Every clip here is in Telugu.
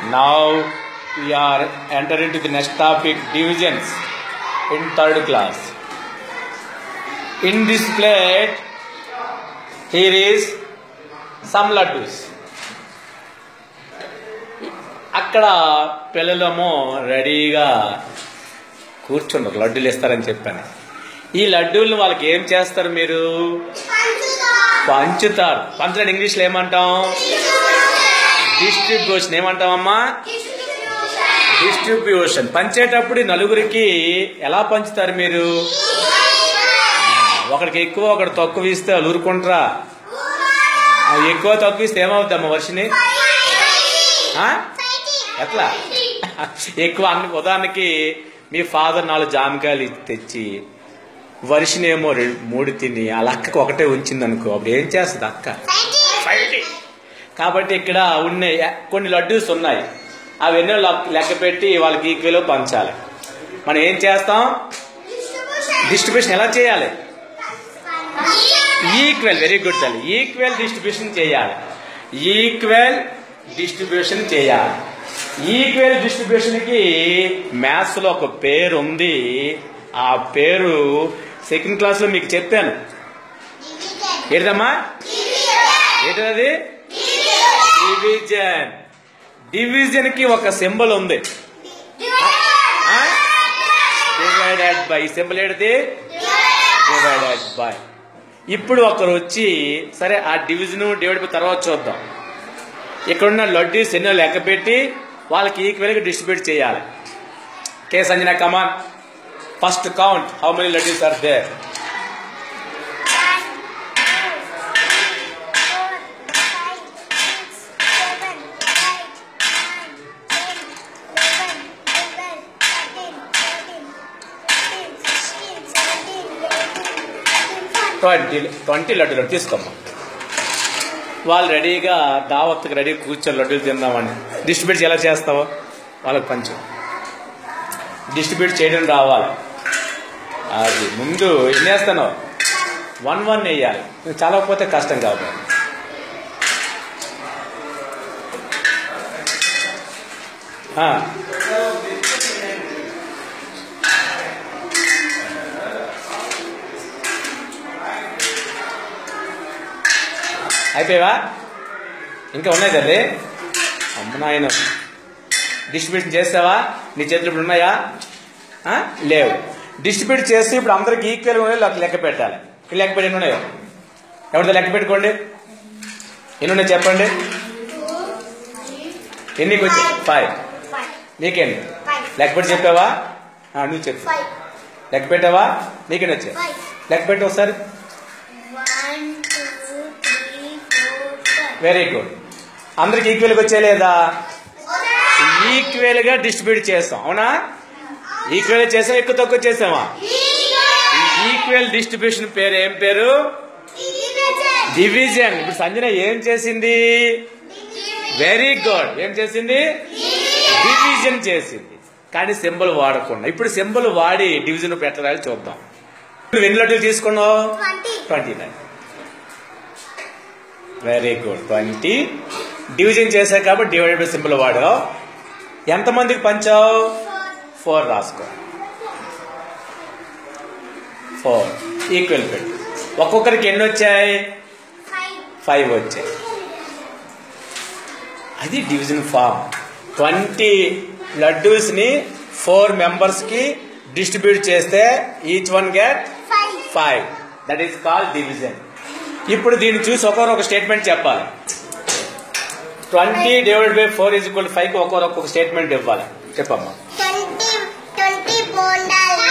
Now we are entering into the next topic, divisions in third class. In this plate, here is some laddus. అక్కడ పిల్లలేమో రెడీగా కూర్చుంటారు, లడ్డూలు ఇస్తారని చెప్పాను. ఈ లడ్డూలను వాళ్ళకి ఏం చేస్తారు? మీరు పంచుతారు. పంచడం ఇంగ్లీష్లో ఏమంటాం? డిస్ట్రిబ్యూషన్. ఏమంటామమ్మా? డిస్ట్రిబ్యూషన్. పంచేటప్పుడు నలుగురికి ఎలా పంచుతారు మీరు? ఒకడికి ఎక్కువ ఒకటి తక్కువ ఇస్తే వాళ్ళు ఊరుకుంటారా? ఎక్కువ తక్కువ ఇస్తే ఏమవుతామ్మా వర్షిని? ఎట్లా? ఎక్కువ ఉదాహరణకి మీ ఫాదర్ 4 జామకాయలు తెచ్చి వర్షినేమో 3 తిని ఆ అక్కకి ఒకటే ఉంచింది అనుకో, అప్పుడు ఏం చేస్తుంది అక్క? కాబట్టి ఇక్కడ ఉన్నాయి కొన్ని లడ్డూస్ ఉన్నాయి, అవన్నీ లెక్క పెట్టి వాళ్ళకి ఈక్వల్ పంచాలి. మనం ఏం చేస్తాం? డిస్ట్రిబ్యూషన్ ఎలా చేయాలి? ఈక్వల్. వెరీ గుడ్ తల్లి. ఈక్వల్ డిస్ట్రిబ్యూషన్ చేయాలి. ఈక్వల్ డిస్ట్రిబ్యూషన్ చేయాలి. ఈక్వల్ డిస్ట్రిబ్యూషన్ కి మ్యాథ్స్ లో ఒక పేరు ఉంది. ఆ పేరు సెకండ్ క్లాస్ లో మీకు చెప్పాను. ఏంటమ్మా? ఏంటది? డివిజన్. డివిజన్ కి ఒక సింబల్ ఉంది, డివైడెడ్ బై. సింబల్ ఏంటిది? Divided by. ఇప్పుడు ఒకరు వచ్చి, సరే ఆ డివిజన్ డివైడ్ బై తర్వాత చూద్దాం. ఇక్కడున్న లడ్డూస్ ఎన్నో లెక్క పెట్టి వాళ్ళకి ఈక్వల్ గా డిస్ట్రిబ్యూట్ చేయాలి. Okay Sanjana, come on, first count how many laddoos are there. Twenty లడ్డూలు తీసుకోమ్మా. వాళ్ళు రెడీగా దావత్కి రెడీ కూర్చొని లడ్డూలు తిందామని. డిస్ట్రిబ్యూట్ ఎలా చేస్తావో వాళ్ళకి పంచు. డిస్ట్రిబ్యూట్ చేయడం రావాలి. అది ముందు ఏం చేస్తాను? 1 వేయాలి. చాలకపోతే కష్టం కాబట్టి. అయిపోయావా? ఇంకా ఉన్నాయి తల్లి. అమ్మ నాయన, డిస్ట్రిబ్యూషన్ చేస్తావా? నీ చేతులు ఇప్పుడు ఉన్నాయా? లేవు. డిస్ట్రిబ్యూట్ చేస్తే ఇప్పుడు అందరికి ఈక్వల్ లెక్క పెట్టాలి. లెక్క పెట్టి ఎన్ని ఉన్నాయో ఎవరితో లెక్క పెట్టుకోండి. ఎన్ని ఉన్నాయి చెప్పండి. ఎన్నికి వచ్చాయి? 5. నీకేంటి లెక్క పెట్టి చెప్పావా? నువ్వు చెప్పు. లెక్క పెట్టావా? నీకేంటి వచ్చాయి? లెక్క పెట్టి ఒకసారి. Very good. అందరికి ఈక్వల్గా వచ్చే లేదా? ఈక్వల్ గా డిస్ట్రిబ్యూట్ చేస్తాం. అవునా? ఈక్వల్ చేసాం, ఎక్కువ తక్కువ చేసామా? ఈక్వల్ డిస్ట్రిబ్యూషన్ పేరు ఏం పేరు? డివిజన్. ఇప్పుడు సంజన ఏం చేసింది? Very good. ఏం చేసింది? డివిజన్ చేసింది. కానీ సింబల్ వాడకుండా. ఇప్పుడు సింబల్ వాడి డివిజన్ పెట్టాలి చూద్దాం. నువ్వు ఎన్ని లడ్డూలు తీసుకున్నావు? 29. Very good. 20. డివిజన్ చేశావు కాబట్టి డివైడెడ్ బై సింబల్ వాడావు. ఎంతమందికి పంచావు? 4 రాసుకో. 4 ఈక్వల్ పెట్టు. ఒక్కొక్కరికి ఎన్ని వచ్చాయి? 5 వచ్చాయి. అది డివిజన్ ఫార్మ్. 20 లడ్డూస్ ని 4 మెంబర్స్ కి డిస్ట్రిబ్యూట్ చేస్తే each one get 5. That is called division. ఇప్పుడు దీన్ని చూసి ఒక స్టేట్మెంట్ చెప్పాలి. 20 డివైడెడ్ బై 4 ఈజ్ ఈక్వల్ 5 కి ఒక్కొక్క స్టేట్మెంట్ ఇవ్వాలి. చెప్పమ్మా. 20 బోండాలు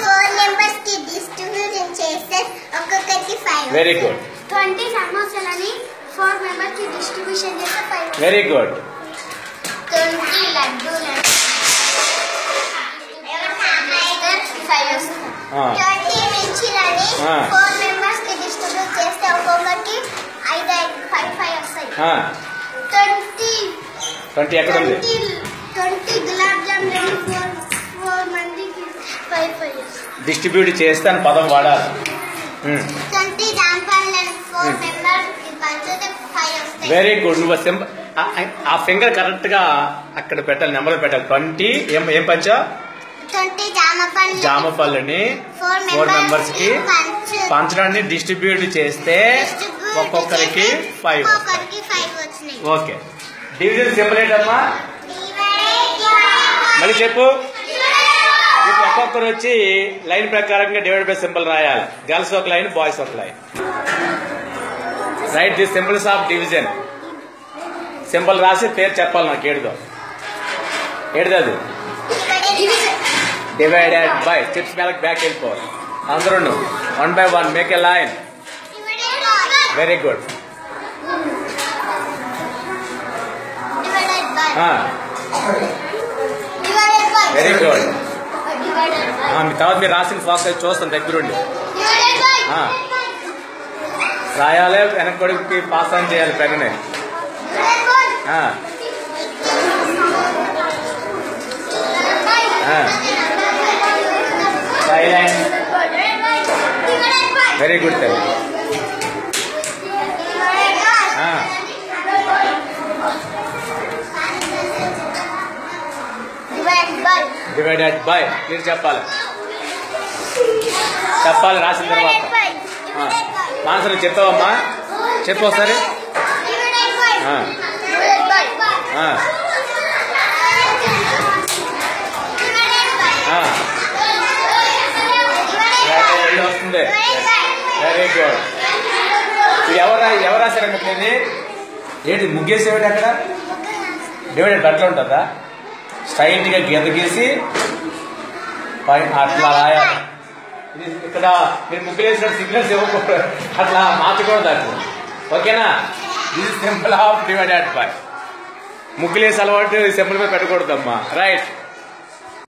4 మెంబర్స్ కి డిస్ట్రిబ్యూషన్ చేస్తే ఒక్కొక్కరికి 5. Very good. 20 సమోసాలని 4 మెంబర్స్ కి డిస్ట్రిబ్యూషన్ చేస్తే 5. Very good. 20 లడ్డూలని 5 వస్తుంది. 20 మిర్చిలని 4 మెంబర్స్ కి డిస్ట్రిబ్యూట్ చేస్తే ఒక్కొక్కరికి 5 వస్తాయి. 20 ఎక్కడ ఉంది? 20 గులాబ్ జామున్ 4 మందికి 5 డిస్ట్రిబ్యూట్ చేస్తే అని పదం వాడాలి. 20 జాంపళ్ళని 4 మెంబర్స్ కి పంచితే 5 వస్తాయి. Very good. నువ్వు ఆ ఫింగర్ కరెక్ట్ గా అక్కడ పెట్టాలి, నెంబర్ పెట్టాలి. 20 ఏం పంచా 20 జామ పళ్ళని 4 మెంబర్స్ కి పంచడాన్ని డిస్ట్రిబ్యూట్ చేస్తే ఒక్కొక్కరికి 5 వచ్చినాయి. ఓకే. డివిజన్ సింబల్ ఏంటమ్మా? మళ్ళీ చెప్పు. ఇప్పుడు ఒక్కొక్కరు వచ్చి లైన్ ప్రకారంగా డివైడ్ బై సింబల్ రాయాలి. గర్ల్స్ ఒక లైన్, బాయ్స్ ఒక line. Write the symbols of division. Symbol రాసి పేరు చెప్పాలి నాకు. ఏడుదో అది డివైడెడ్ బై. స్టెప్స్ మేరకు బ్యాక్ వెళ్ళిపోవాలి అందరూ. 1 by 1 make a line. Very good. Very good. మీ తర్వాత మీరు రాసిన ఫోకస్ చూస్తాను దగ్గరుండి. రాయాలి, వెనకడికి పాస్ ఆన్ చేయాలి పెన్నుని. సైలెంట్. వెరీ గుడ్ తల్లి. డివైడెడ్ బై మీరు చెప్పాలి రాసిన తర్వాత. మానస చెప్పావమ్మా, చెప్పు ఒకసారి. వస్తుంది. Very good. ఎవరు రాశారు ఇది? ఏంటి ముగ్గేసేవాడు అక్కడ? డివైడెడ్ అట్లా ఉంటుందా? స్ట్రైట్ గా గీత గీసి అట్లా రాయాలి. ఇక్కడ మీరు ముగ్గులు వేసిన సిగ్నల్స్ ఇవ్వకూడదు, అట్లా మార్చకూడదు అట్లా. ఓకేనా? This symbol of divided by. ముగ్గులు వేసి అలవాటు సింబల్ మీద పెట్టకూడదమ్మా. రైట్.